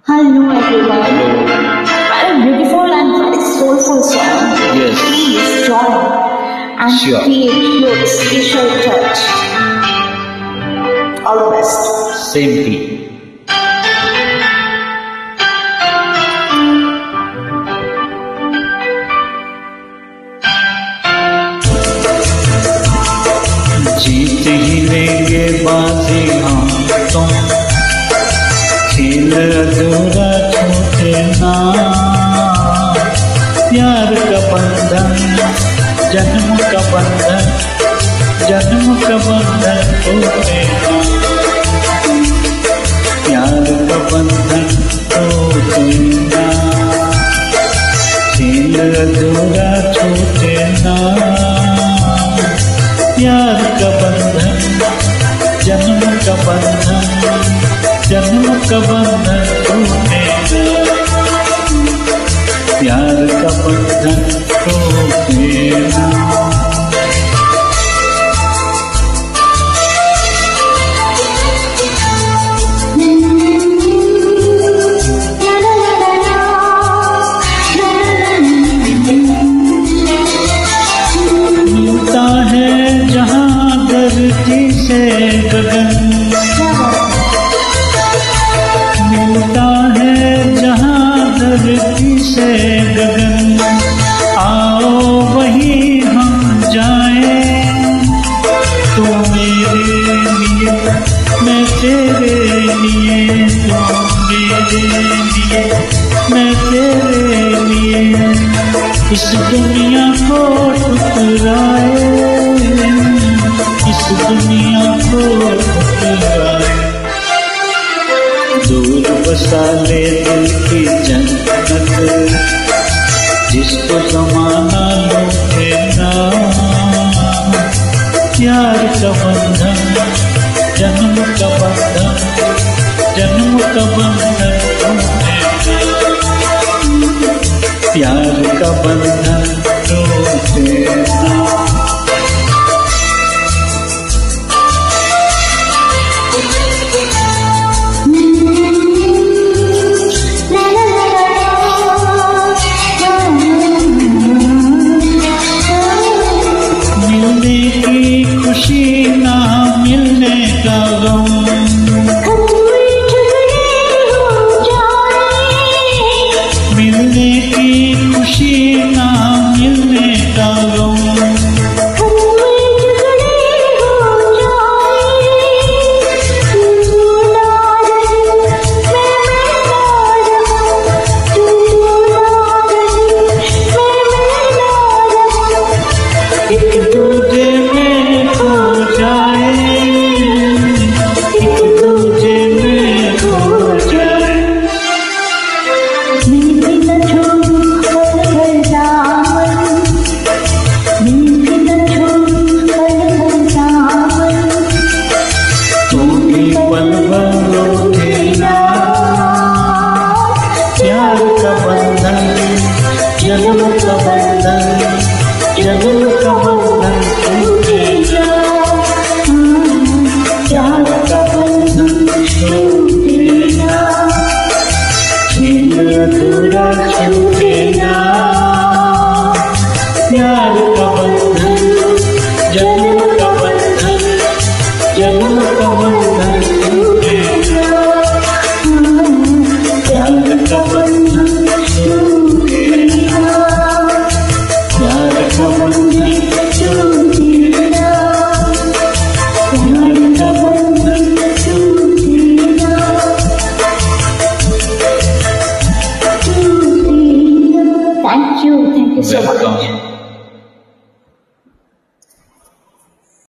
Hello everyone. Hello. What a beautiful and very soulful song. Yes. Please join and Sure. create your special touch. All the best. Same tea. जीत ही लेंगे बाजी हम तुम, खेल अधूरा छूटे ना। प्यार का बंधन, जन्म का बंधन, जन्म का बंधन टूटे ना। प्यार का बंधन टूटे ना, खेल अधूरा छूटे ना। प्यार का बंधन, जन्म का बंधन, जन्म का बंधन टूटे ना। प्यार का बंधन टूटे ना। मिलता है जहाँ धरती से गगन, मिलता है जहाँ धरती से गगन। आओ वही हम जाएं, तू मेरे लिए मैं तेरे लिए, तू मेरे लिए मैं तेरे लिए। इस दुनिया को ठुकराए, इस दुनिया को ठुकराए। दूर बसा ले दिल की जन्नत, जिसको जमाना लूटे ना। प्यार का बंधन, जन्म का बंधन, जन्म का बंधन टूटे ना। प्यार का बंधन टूटे ना। मिलने की खुशी ना मिलने का गम, मिलने की खुशी ना मिलने का गम। एक दूजे में खो जाए, एक दूजे में खो जाए। तू भी पल भर लौटे ना। प्यार का बंधन, जन्म का बंधन, जन्म का बंधन टूटे ना। प्यार का बंधन टूटे ना, खेल अधूरा छूटे ना। प्यार का बंधन, जन्म का बंधन, जन्म का बंधन टूटे ना। प्यार का बंधन टूटे ना, प्यार का बंधन टूटे ना, प्यार का बंधन टूटे ना। Thank you so much. Welcome.